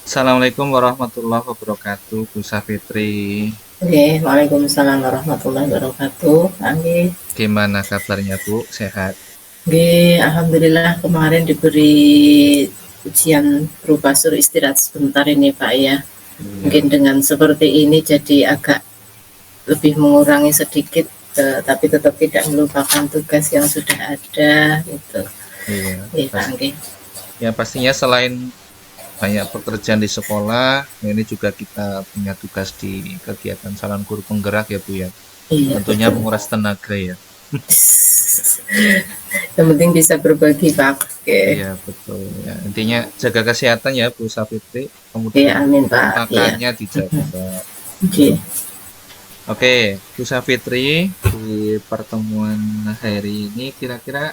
Assalamualaikum warahmatullahi wabarakatuh, Bu Safitri. Oke, Waalaikumsalam warahmatullahi wabarakatuh. Anggi, Gimana kabarnya, Bu? Sehat? Alhamdulillah kemarin diberi ujian berupa suruh istirahat sebentar ini Pak ya. Iya, Mungkin dengan seperti ini jadi agak lebih mengurangi sedikit, tapi tetap tidak melupakan tugas yang sudah ada gitu. iya. Iya Pak Pas, Anggi. ya pastinya selain banyak pekerjaan di sekolah, ini juga kita punya tugas di kegiatan Salon Guru Penggerak ya, Bu ya. Iya Tentunya betul. menguras tenaga ya. Yang penting bisa berbagi Pak. Oke, Iya, betul. Ya, intinya jaga kesehatan ya, Bu Safitri. oke Kemudian amin Pak. Iya. makannya dijaga. Oke. Oke, Bu Safitri, di pertemuan hari ini kira-kira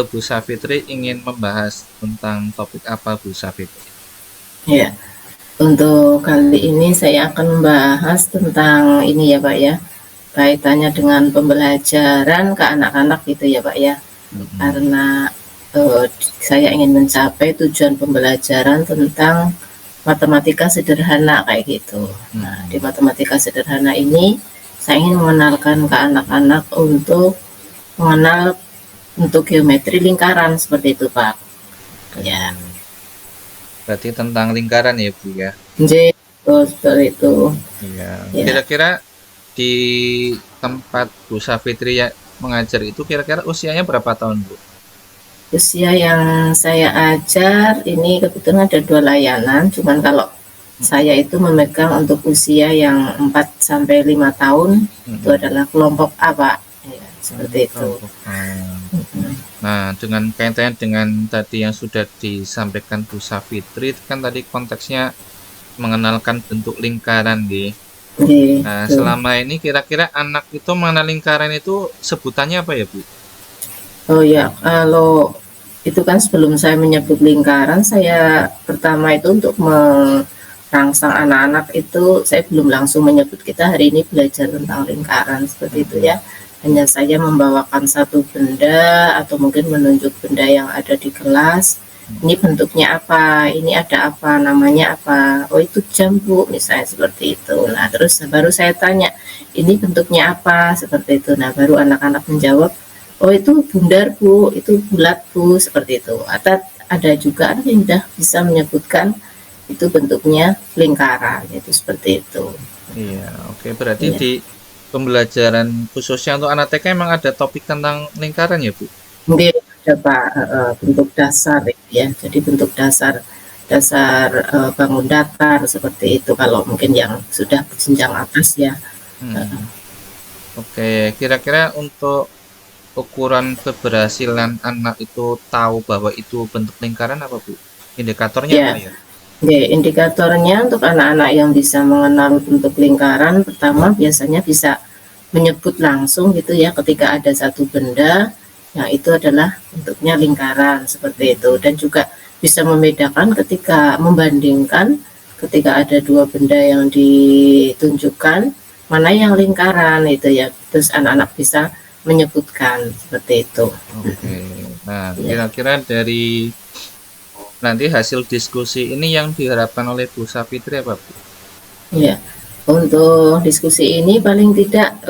Bu Safitri ingin membahas tentang topik apa, Bu Safitri? Ya. Untuk kali ini saya akan membahas tentang ini ya Pak ya, kaitannya dengan pembelajaran ke anak-anak gitu ya Pak ya. Mm-mm. Karena eh, saya ingin mencapai tujuan pembelajaran tentang matematika sederhana kayak gitu. Nah, di Mm-mm. matematika sederhana ini saya ingin mengenalkan ke anak-anak untuk mengenal untuk geometri lingkaran seperti itu Pak. Oke, Ya, berarti tentang lingkaran ya, Bu ya. jadi seperti itu. Iya. Ya. Kira-kira di tempat Bu Safitri ya mengajar itu kira-kira usianya berapa tahun, Bu? Usia yang saya ajar ini kebetulan ada 2 layanan, cuman kalau saya itu memegang untuk usia yang 4 sampai 5 tahun, itu Mm-mm. adalah kelompok A, Pak. Ya, seperti itu. Kelompok A. Mhm. Nah, dengan kaitannya dengan tadi yang sudah disampaikan Bu Safitri, itu kan tadi konteksnya mengenalkan bentuk lingkaran, nggih. Nah, Gitu. selama ini kira-kira anak itu mengenal lingkaran itu sebutannya apa ya, Bu? Oh ya, kalau itu kan sebelum saya menyebut lingkaran, saya pertama itu untuk merangsang anak-anak itu saya belum langsung menyebut kita hari ini belajar tentang lingkaran seperti itu Mm-mm. ya. Hanya saya membawakan satu benda atau mungkin menunjuk benda yang ada di kelas. Ini bentuknya apa? Ini ada apa? Namanya apa? Oh itu jam Bu, misalnya seperti itu. Nah terus baru saya tanya, ini bentuknya apa? Seperti itu. Nah baru anak-anak menjawab, oh itu bundar Bu, itu bulat Bu, seperti itu. Atau ada juga anak yang sudah bisa menyebutkan itu bentuknya lingkaran, itu seperti itu. Iya, oke. Berarti Ya. di pembelajaran khususnya untuk anak TK emang ada topik tentang lingkaran ya, Bu? Mungkin ada Pak bentuk dasar ya. Jadi bentuk dasar dasar bangun datar seperti itu kalau mungkin yang sudah jenjang atas ya. Hmm. Oke, kira-kira untuk ukuran keberhasilan anak itu tahu bahwa itu bentuk lingkaran apa, Bu? Indikatornya apa Ya, ya? oke, indikatornya untuk anak-anak yang bisa mengenal bentuk lingkaran, pertama biasanya bisa menyebut langsung gitu ya ketika ada satu benda, yang itu adalah bentuknya lingkaran seperti itu. Hmm. Dan juga bisa membedakan ketika membandingkan ketika ada dua benda yang ditunjukkan, mana yang lingkaran itu ya. Terus anak-anak bisa menyebutkan seperti itu. Oke. Nah, Ya. kira-kira dari nanti hasil diskusi ini yang diharapkan oleh Bu Safitri apa, Bu? Ya, untuk diskusi ini paling tidak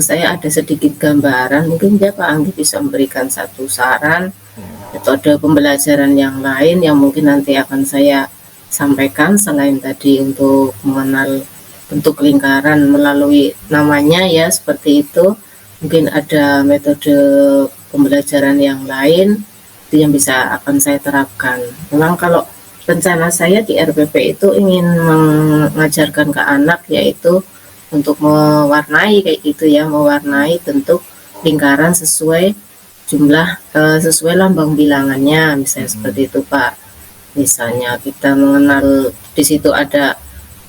saya ada sedikit gambaran. Mungkin ya Pak Anggi bisa memberikan satu saran Ya. metode pembelajaran yang lain yang mungkin nanti akan saya sampaikan selain tadi untuk mengenal bentuk lingkaran melalui namanya ya seperti itu. Mungkin ada metode pembelajaran yang lain itu yang bisa akan saya terapkan. Memang kalau rencana saya di RPP itu ingin mengajarkan ke anak yaitu untuk mewarnai kayak gitu ya, mewarnai bentuk lingkaran sesuai jumlah sesuai lambang bilangannya, misalnya seperti Mm-mm. itu Pak. Misalnya kita mengenal di situ ada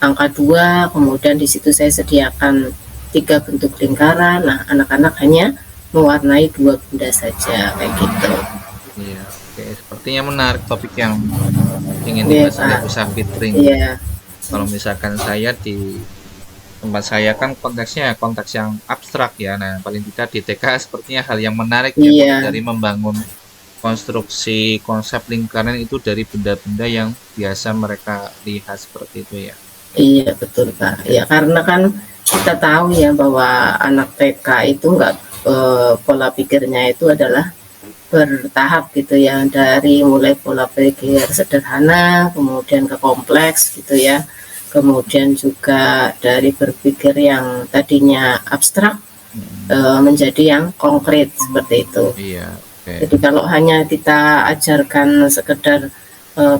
angka 2, kemudian di situ saya sediakan 3 bentuk lingkaran. Nah, anak-anak hanya mewarnai 2 benda saja kayak gitu. Iya, oke. Sepertinya menarik topik yang ingin Iya dibahas oleh Pak. Bu Safitri nih. Iya. Kalau misalkan saya di tempat saya kan konteksnya konteks yang abstrak ya. Nah, paling tidak di TK sepertinya hal yang menarik ya, mulai Iya. dari membangun konstruksi konsep lingkaran itu dari benda-benda yang biasa mereka lihat seperti itu ya. Iya betul Pak. Ya karena kan kita tahu ya bahwa anak TK itu enggak pola pikirnya itu adalah bertahap gitu ya, dari mulai pola pikir sederhana kemudian ke kompleks gitu ya, kemudian juga dari berpikir yang tadinya abstrak menjadi yang konkret seperti itu. Iya, oke. Jadi kalau hanya kita ajarkan sekedar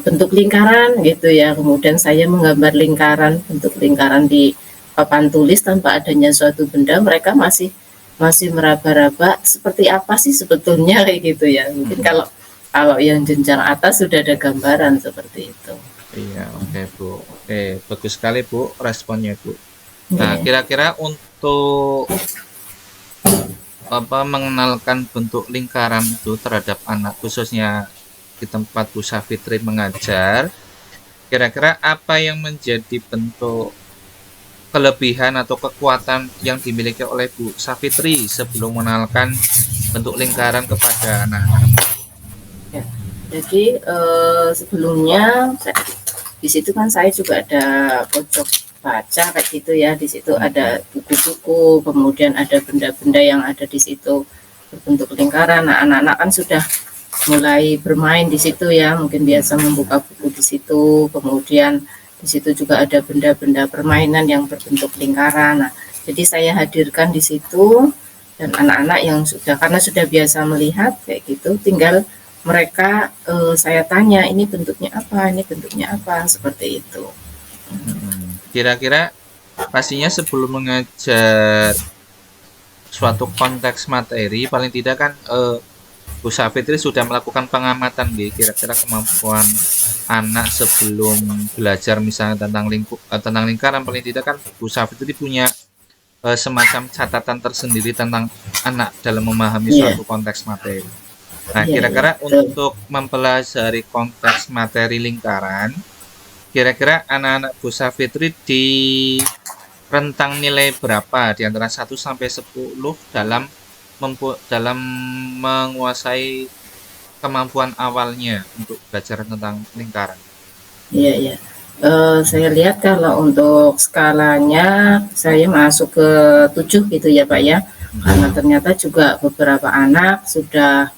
bentuk lingkaran gitu ya, kemudian saya menggambar lingkaran, bentuk lingkaran di papan tulis tanpa adanya suatu benda, mereka masih meraba-raba seperti apa sih sebetulnya kayak gitu ya. Mungkin kalau yang jenjang atas sudah ada gambaran seperti itu. Iya, oke Bu. Oke, bagus sekali Bu responnya Bu. Nah, kira-kira untuk mengenalkan bentuk lingkaran itu terhadap anak, khususnya di tempat Bu Safitri mengajar, kira-kira apa yang menjadi bentuk kelebihan atau kekuatan yang dimiliki oleh Bu Safitri sebelum mengenalkan bentuk lingkaran kepada anak-anak? Ya, jadi sebelumnya di situ kan saya juga ada pojok baca kayak gitu ya, di situ ada buku-buku, kemudian ada benda-benda yang ada di situ berbentuk lingkaran. Nah, anak-anak kan sudah mulai bermain di situ ya, mungkin biasa membuka buku di situ, kemudian di situ juga ada benda-benda permainan yang berbentuk lingkaran. Nah, jadi saya hadirkan di situ, dan anak-anak yang karena sudah biasa melihat kayak gitu, tinggal mereka saya tanya ini bentuknya apa, seperti itu. Kira-kira pastinya sebelum mengajar suatu konteks materi, paling tidak kan Bu Safitri sudah melakukan pengamatan kira-kira kemampuan anak sebelum belajar misalnya tentang lingkaran, paling tidak kan Bu Safitri punya semacam catatan tersendiri tentang anak dalam memahami suatu konteks materi. Nah, kira-kira untuk mempelajari konteks materi lingkaran, kira-kira anak-anak Bu Safitri di rentang nilai berapa di antara 1 sampai 10 dalam menguasai kemampuan awalnya untuk belajar tentang lingkaran? Iya. Saya lihat kalau untuk skalanya saya masuk ke 7 gitu ya Pak ya, karena ternyata juga beberapa anak sudah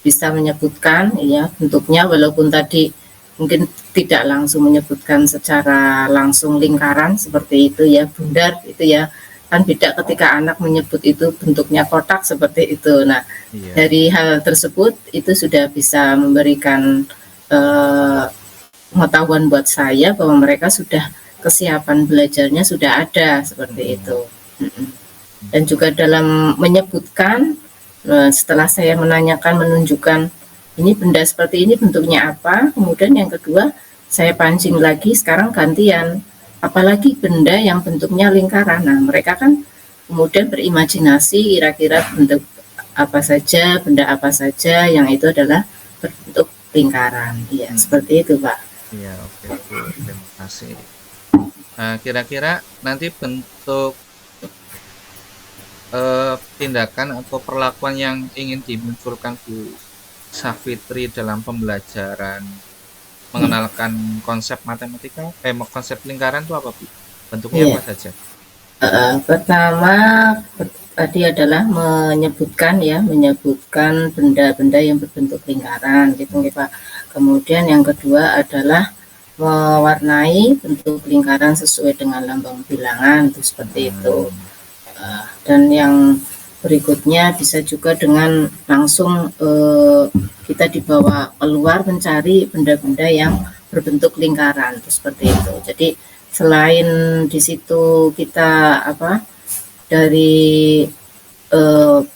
bisa menyebutkan ya bentuknya, walaupun tadi mungkin tidak langsung menyebutkan secara langsung lingkaran seperti itu ya, bundar itu ya, kan beda ketika anak menyebut itu bentuknya kotak seperti itu. Nah, dari hal tersebut itu sudah bisa memberikan pengetahuan buat saya bahwa mereka sudah kesiapan belajarnya sudah ada seperti itu. Dan juga dalam menyebutkan, setelah saya menunjukkan ini benda seperti ini bentuknya apa, kemudian yang kedua saya pancing lagi, sekarang gantian apalagi benda yang bentuknya lingkaran. Nah, mereka kan kemudian berimajinasi kira-kira bentuk apa saja, benda apa saja yang itu adalah berbentuk lingkaran. Iya, seperti itu Pak. Iya, oke Bu, terima kasih. Nah, kira-kira nanti bentuk tindakan atau perlakuan yang ingin dimunculkan Bu Safitri dalam pembelajaran mengenalkan konsep matematika, konsep lingkaran itu apa Bu? Bentuknya apa saja? Pertama tadi adalah menyebutkan benda-benda yang berbentuk lingkaran gitu ya Pak. Kemudian yang kedua adalah mewarnai bentuk lingkaran sesuai dengan lambang bilangan, itu seperti itu. Dan yang berikutnya bisa juga dengan langsung kita dibawa keluar mencari benda-benda yang berbentuk lingkaran, itu seperti itu. Jadi selain di situ kita dari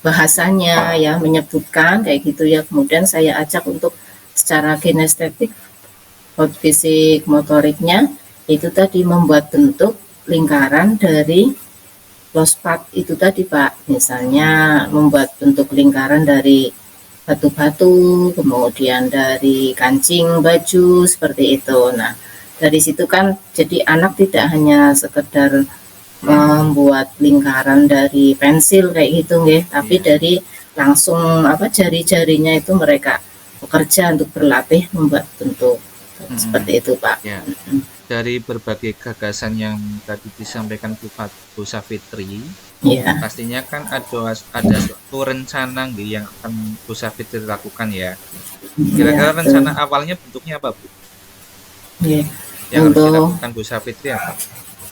bahasanya ya menyebutkan kayak gitu ya, kemudian saya ajak untuk secara kinestetik, fisik motoriknya itu tadi membuat bentuk lingkaran dari lospat itu tadi Pak, misalnya membuat bentuk lingkaran dari batu-batu, kemudian dari kancing baju seperti itu. Nah, dari situ kan jadi anak tidak hanya sekedar membuat lingkaran dari pensil kayak gitu nggih, tapi dari langsung jari-jarinya itu mereka bekerja untuk berlatih membuat bentuk. Mm-mm. Seperti itu, Pak. Ya, dari berbagai gagasan yang tadi disampaikan Bu Safitri, Iya, pastinya kan ada suatu rencana nggih yang akan Bu Safitri lakukan ya. iya, Kira-kira betul. rencana awalnya bentuknya apa, Bu? Iya. Yang harus Untuk dilakukan Bu Safitri apa?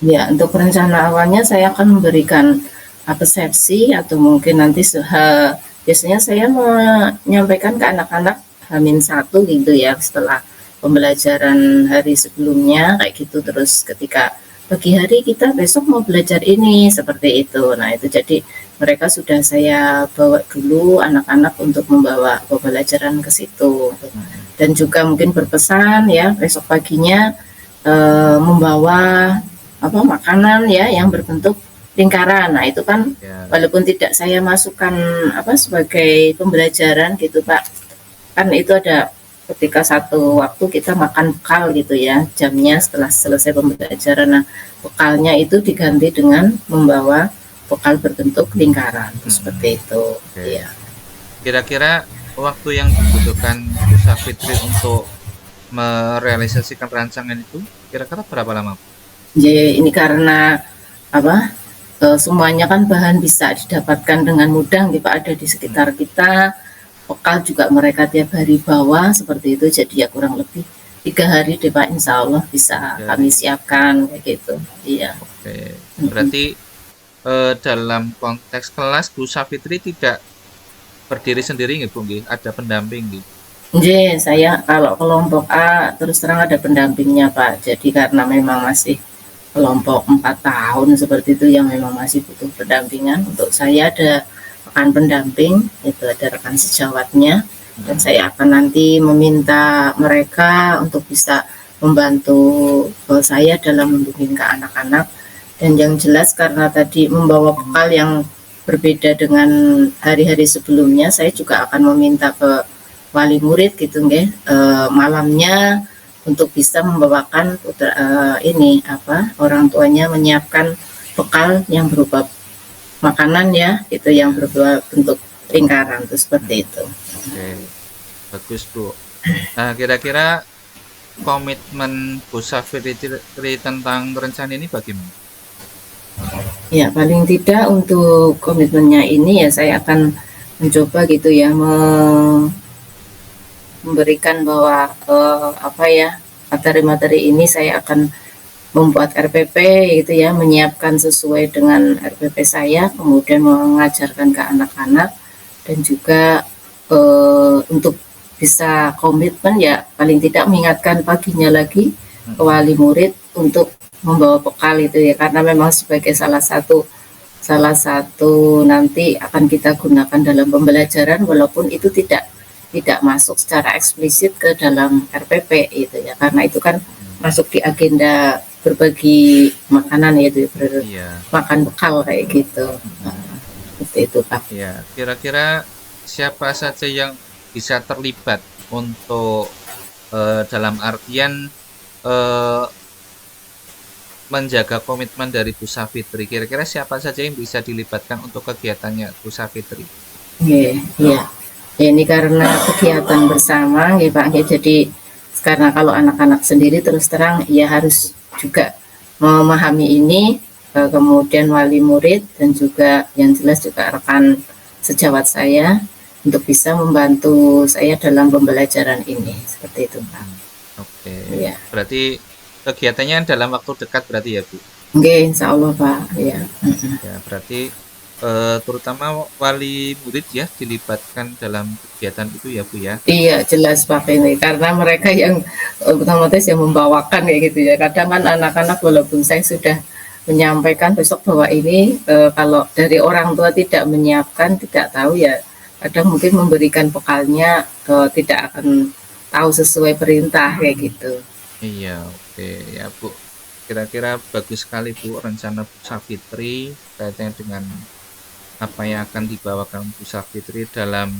Ya, untuk rencana awalnya saya akan memberikan persepsi atau mungkin nanti biasanya saya menyampaikan ke anak-anak H-1 gitu ya setelah pembelajaran hari sebelumnya kayak gitu, terus ketika pagi hari kita besok mau belajar ini seperti itu. Nah, itu jadi mereka sudah saya bawa dulu anak-anak untuk membawa pembelajaran ke situ. Mm-mm. Dan juga mungkin berpesan ya besok paginya membawa makanan ya yang berbentuk lingkaran. Nah, itu kan Ya, walaupun tidak saya masukkan sebagai pembelajaran gitu, Pak. Kan itu ada ketika satu waktu kita makan bekal gitu ya, jamnya ya. setelah selesai pembelajaran. Nah, bekalnya itu diganti dengan membawa bekal berbentuk lingkaran. Mm-mm. Seperti itu. Oke. Iya. Kira-kira waktu yang dibutuhkan Bu Safitri untuk merealisasikan rancangan itu kira-kira berapa lama, Bu? Jadi ini karena apa? Semuanya kan bahan bisa didapatkan dengan mudah gitu ada di sekitar Mm-mm. kita, lokal juga mereka tiap hari bawa seperti itu, jadi ya kurang lebih 3 hari deh Pak, insya Allah bisa Tiga kami hari. siapkan kayak gitu. Iya. Oke. Mm-mm. Berarti dalam konteks kelas Bu Safitri tidak berdiri sendiri nggih, Bu nggih? Ada pendamping nggih? Jadi saya kalau kelompok A terus terang ada pendampingnya Pak, jadi karena memang masih kelompok 4 tahun seperti itu yang memang masih butuh pendampingan, untuk saya ada rekan pendamping, itu ada rekan sejawatnya, dan Mm-mm. saya akan nanti meminta mereka untuk bisa membantu saya dalam membimbing ke anak-anak. Dan yang jelas karena tadi membawa bekal yang berbeda dengan hari-hari sebelumnya, saya juga akan meminta ke wali murid gitu nggih, malamnya untuk bisa membawakan ini orang tuanya menyiapkan bekal yang berupa makanan ya, itu yang Ya. berupa bentuk lingkaran tuh seperti Mm-mm. itu. Oke. Bagus, Bu. Nah, kira-kira komitmen Bu Safitri tentang rencana ini bagaimana? Ya, paling tidak untuk komitmennya ini ya saya akan mencoba gitu ya memberikan bahwa materi-materi ini saya akan membuat RPP gitu ya, menyiapkan sesuai dengan RPP saya, kemudian mengajarkan ke anak-anak, dan juga untuk bisa komitmen ya paling tidak mengingatkan paginya lagi ke Mm-mm. wali murid untuk membawa bekal itu ya, karena memang sebagai salah satu nanti akan kita gunakan dalam pembelajaran, walaupun itu tidak tidak masuk secara eksplisit ke dalam RPP itu ya, karena itu kan Mm-mm. masuk di agenda berbagi makanan yaitu Iya. makan bekal kayak gitu. Nah, Mm-mm. seperti itu Pak. Ya, kira-kira siapa saja yang bisa terlibat untuk dalam artian eh, menjaga komitmen dari Bu Safitri. Kira-kira siapa saja yang bisa dilibatkan untuk kegiatannya Bu Safitri? Iya, iya. Ya, ini karena kegiatan bersama ya Pak. Ya, jadi karena kalau anak-anak sendiri terus terang ya harus juga memahami ini, kemudian wali murid dan juga yang jelas juga rekan sejawat saya untuk bisa membantu saya dalam pembelajaran ini. Seperti itu Pak. Mm-mm. Oke, Iya. berarti kegiatannya dalam waktu dekat berarti ya Bu? Oke, insya Allah Pak. Iya. Ya, berarti terutama wali murid ya dilibatkan dalam kegiatan itu ya Bu ya? Iya jelas Pak ini karena mereka yang otomatis yang membawakan kayak gitu ya. Kadang kan anak-anak walaupun saya sudah menyampaikan besok bahwa ini kalau dari orang tua tidak menyiapkan, tidak tahu ya, kadang mungkin memberikan bekalnya tidak akan tahu sesuai perintah kayak gitu. Iya, oke ya Bu. Kira-kira bagus sekali Bu rencana Bu Safitri kaitannya dengan apa yang akan dibawakan Bu Safitri dalam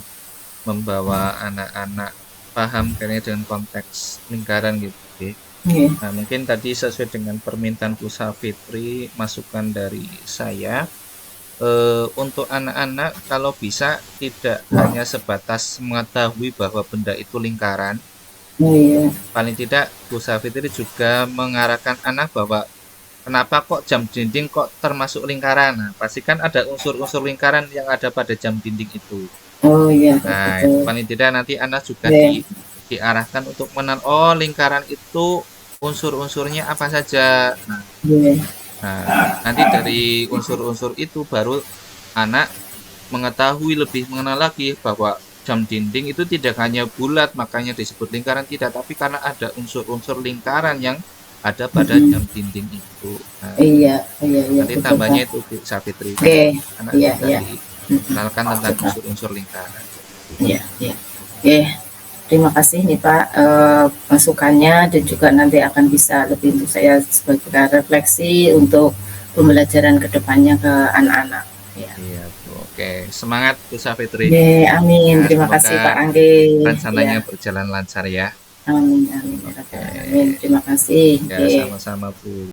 membawa anak-anak paham kayaknya dengan konteks lingkaran gitu. Oke. Iya. Nah, mungkin tadi sesuai dengan permintaan Bu Safitri, masukan dari saya, untuk anak-anak kalau bisa tidak hanya sebatas mengetahui bahwa benda itu lingkaran, Oh iya. paling tidak Bu Safitri juga mengarahkan anak bahwa kenapa kok jam dinding kok termasuk lingkaran. Nah, pastikan ada unsur-unsur lingkaran yang ada pada jam dinding itu. Oh iya, Nah, itu betul. paling tidak nanti anak juga Oke. diarahkan untuk mengenal, oh lingkaran itu unsur-unsurnya apa saja. Iya. Nah, nanti dari unsur-unsur itu baru anak mengetahui lebih mengenal lagi bahwa jam dinding itu tidak hanya bulat makanya disebut lingkaran, tidak, tapi karena ada unsur-unsur lingkaran yang ada pada Mm-mm. jam dinding itu. Nah, Iya, iya, iya, nanti betul Kak. tambahnya itu Bu Safitri, Oke, anak iya, juga iya. Mm-mm. dikenalkan tentang Betul. unsur-unsur lingkaran. Iya, iya. Oke, terima kasih nih Pak, masukannya, dan juga nanti akan bisa lebih untuk saya sebagai refleksi untuk pembelajaran kedepannya ke anak-anak. Ya. Iya Bu, oke, semangat Bu Safitri. Oke, amin. Ya, Terima kasih Pak semoga Anggi. rencananya Ya, berjalan lancar ya. amin, amin, ya Oke, Rabbal alamin. Terima kasih. ya Oke. sama-sama Bu.